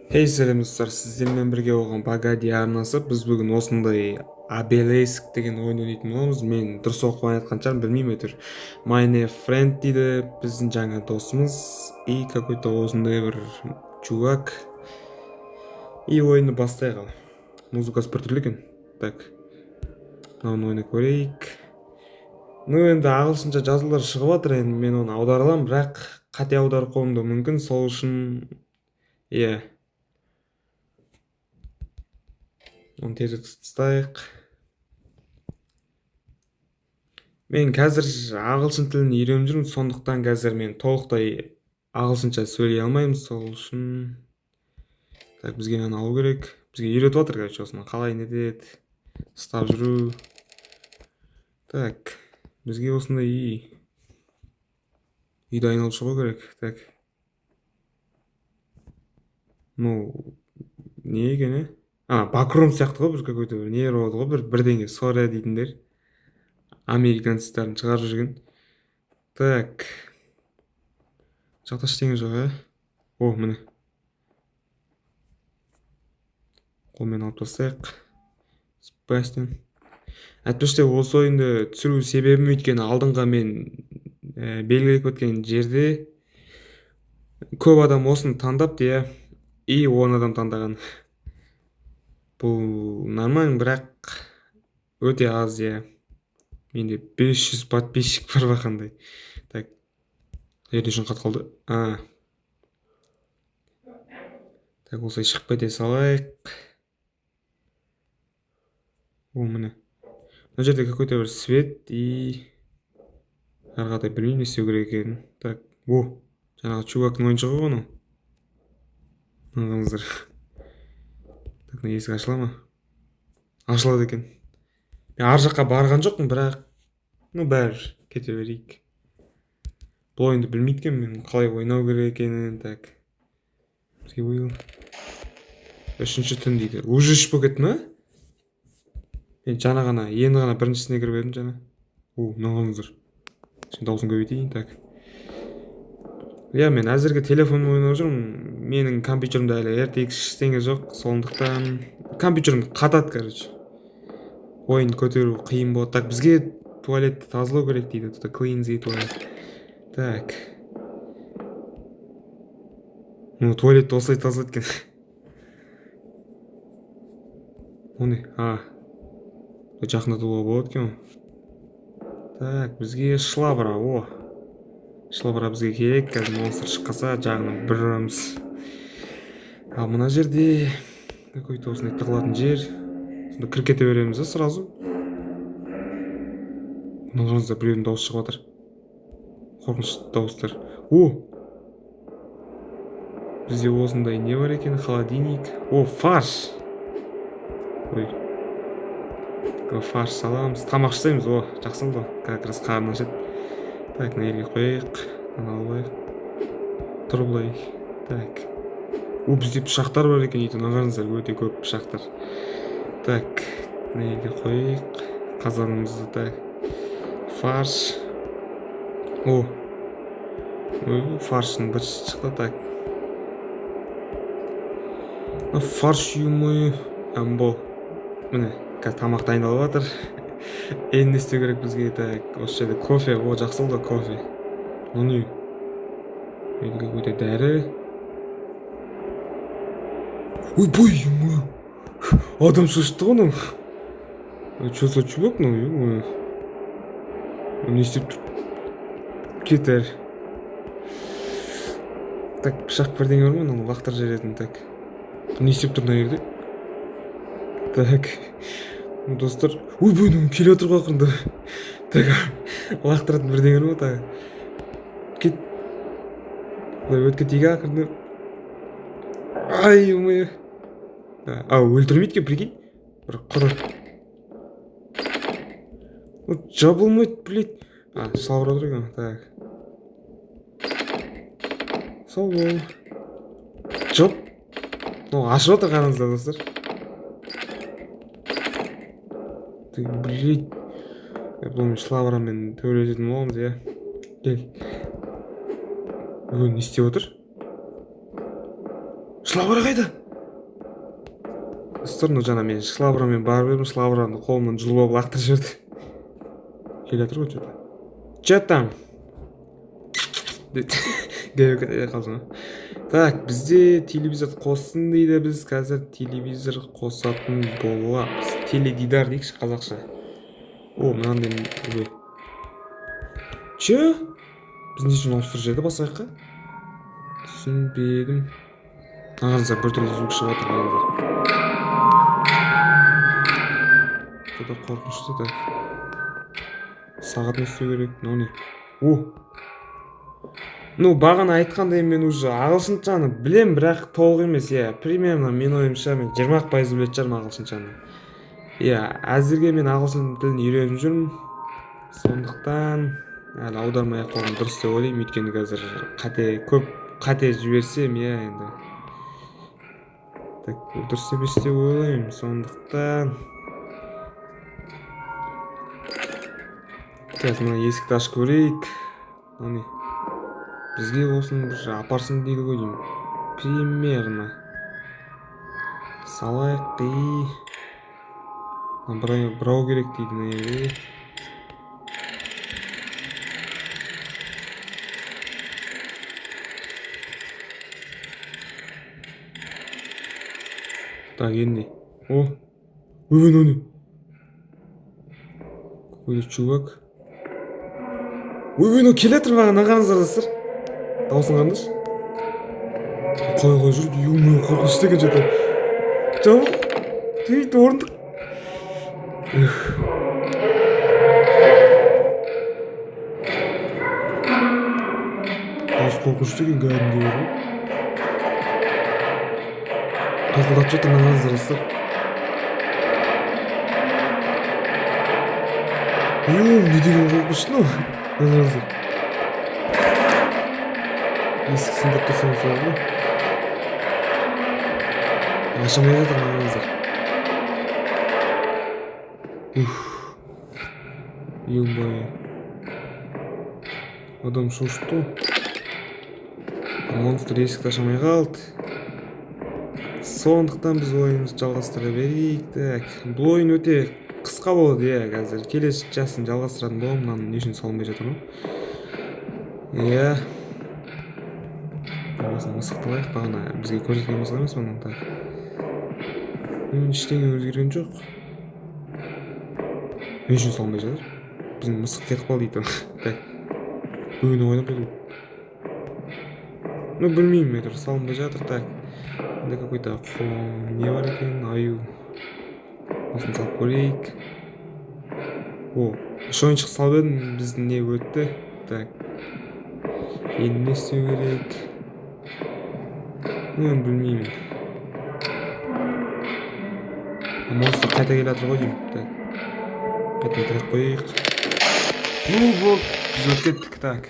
Сәлем достар, сіздермен бірге болған Погоди арнасы. Біз бүгін осындай Обелиск деген ойын ойнайтын боламыз. Мен дұрыс оқып айтқан шығармын, білмеймін әйтеуір. My new friend дейді, біздің жаңа досымыз и какой-то осындай бір чувак. И ойынды бастайық ал. Музыкасы біртүрлі екен. Так, мынаны ойнап көрейік. Енді ағылшынша жазулар шығып жатыр, енді мен оны аудара аламын, бірақ қате аударып қоюым да мүмкін. Сол үшін иә, оны тез тастайық. Мен қазір ағылшын тілін үйреніп жүрмін, сондықтан қазір мен толықтай ағылшынша сөйлей алмаймын. Сол үшін так, бізге мынаны алу керек. Бізге үйретіп жатыр, короче, осыны қалай не етеді, ұстап жүру. Так, бізге осындай үйді айналып шығу керек. Так, ну не екен, бакрум сияқты ғой, бір какой-то бір не болады ғой, бірдеңе соря дейтіндер, американецтердің шығарып жүрген. Так, жақта ештеңе жоқ, о, міне қолмен алып тастайық. Себастьян әйтпесе осы ойынды түсіру себебім, өйткені алдыңға мен белгілеп өткен жерде көп адам осыны таңдапты, иә, и 10 адам таңдаған. Бұл нормально, бірақ өте аз, иә. Менде 500 подписчик бар ма қандай. Так, жерде үшін қат қалды. Так, осылай шығып кете салайық. О, міне мына жерде какой-то бір свет и ары қаратай білмеймін не істеу керек екенін. Так, жаңағы чувактың ойыншығы ғой анау. Қараңыздар. Так, мына есік ашыла ма? Ашылады екен. Мен ар жаққа барған жоқпын, бірақ бәрі кете берейік. Бұл ойынды білмейді екенмін мен, қалай ойнау керек екенін. Так, бізге ойын 3-ші түн дейді. Уже үш болып кетті ма? Мен енді ғана біріншісіне кіріп едім жаңа. Мынаңыздар. Дауысын көбейтейін. Так, иә, мен әзірге телефонмен ойнап жүрмін. Менің компьютерімде әлі RTX ештеңе жоқ, сондықтан компьютерім қатады, короче. Ойын көтеру қиын болады. Так, бізге туалетті тазалау керек дейді. To clean the toilet. Так, туалетті осылай тазалайды екен. Оны жақындатуға болады екен. Так, бізге шлабра. Шлабра бізге керек. Қазір монстр шыққаса жағынан бір ұрамыз. Ал мына жерде какой-то осындай тығылатын жер. Сонда кіріп кете береміз сразу. Мынаңызда біреудің дауысы шығып жатыр. Қорқынышты дауыстар. Бізде осындай не бар екен? Холодильник. Фарш. Фарш саламыз. Тамақ жасаймыз. Жақсы болды. Как раз қарны ашады. Так, мына жерге қояйық. Алайық. Тұр былай. Так, бізде пышақтар бар екен. Қараңыздар, өте көп пышақтар. Так, мына жерге қояйық. Қазанымызды. Так, фарш. Фаршын бір шықты. Так, фарш үйімі міне, қазір тамақ дайындалып жатыр. Енді не істеу керек бізге? Так, осы жерде кофе. Жақсы болды кофе. Оны какой-то дәрі. Ойбой, адам шошты ғой анау. Что за чувак, не істеп тұр? Кетер. Так, пышақ бірдеңе бар ма? Оны лақтырып жіберетін. Так, не істеп тұр мына жерде? Так, достар, ойбой, келе отыр ғой ақырында. Так, лақтыратын бірдеңе бар ма? Так, кет. Былай өтіп кетейік ақырында. Өлтірмейді екен, прикинь. Бір қыры. Жабылмайды, блядь. Шалбыр отыр екен. Так, сол бол. Жоп. Ашып отыр, қараңыздар, достар. Блядь. Бұл шлабрамен төрлететін боламыз, иә. Кел. Не істеп отыр? шылабыра қайда? Сторону жана мен шылабырамен барып едім, шылабыраны қолымнан жұлып алып лақтырып жіберді. Келе жатыр ғой что-то. Че там? Кете қалдың. Так, бізде телевизор қоссын дейді, біз қазір телевизор қосатын боламыз. Теледидар дейікші қазақша. О, мынандай ой. Че? Біз не үшін ауыстырып жіберді басқа жаққа? Түсінбедім. Ағаңыздар біртүрлі звук шығып жатыр ағаңыздар. Что-то қорқынышты. Так. Сағат не істеу керек? Мынау не? О! Ну, бағана айтқандай мен уже ағылшыншаны білем, бірақ толық емес, иә. Примерно мен ойымша мен 20% білетін шығармын ағылшыншаны. Иә, әзірге мен ағылшын тілін үйреніп жүрмін. Сондықтан әлі аудармай ақ қойған дұрыс деп ойлаймын, өйткені қазір көп қате жіберсем, иә, енді. Так, дұрыс емес деп ойлаймын. Сондықтан қазір мына есікті ашып көрейік. Міне бізге осыны бір апарсын дейді ғой деймін. Примерно салайық. Бұрау керек дейді наверное. Так, енді. О! Ой, ну не? Какой-то чувак. Ой, ну келе жатыр маған, ағаңыздар достар. Дауысын қараңдаршы. Қалай жүрді, ё-моё, қорқынышты екен что-то. Жабық. Дейді орындық. Дауыс қорқынышты екен кәдімгідей ғой. Тақылдатып жатыр ағаңыздар достар. Не деген қорқынышты мынау. Ағаңыздар. Есік сындырып тұрсам сол ғой. Ашамай жатыр ағаңыздар. Ё-моё. Адам шошты. Монстр есікті ашамай қалды. Сондықтан біз ойынымызды жалғастыра берейік. Так, бұл ойын өте қысқа болады, иә, қазір келесі жасын жалғастыратын боламын. Мынаны не үшін салынбай жатыр ғой. Иә. Мысықты лайық, бағана бізге көрсеткен мысық емес мұның. Так. Ештеңе өзгерген жоқ. Не үшін салынбай жатыр? Біздің мысық кетіп қалды дейді. Так. Өйіні ойнап еді. Ну, білмеймін, әйтеуір салынбай жатыр. Так. Енді какой-то не бар екен, аю. Осын салып көрейік. О, үш ойыншық салып едім, біздің не өтті. Так. Енді не істеу керек? Мен білмеймін. Монстр қайта келе жатыр ғой деймін. Так. Қайта тірек қойық. Ну, вот, біз өткеттік. Так.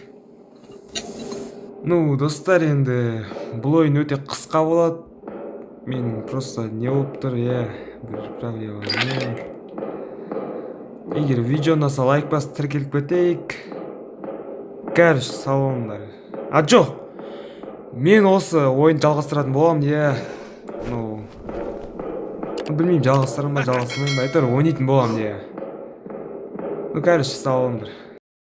Ну, достар, енді бұл ойын өте қысқа болады. Менің просто не болып тұр, иә, бір проблема. Егер видеоны сал лайк басып тіркеліп кетейік. Короче, салондар. А жоқ! Мен осы ойын жалғастыратын боламын, иә. Ну, білмеймін, жалғастырам ба, жалғастырмайым ба, әйтеуір ойнайтын боламын, иә. Ну, короче, салондар.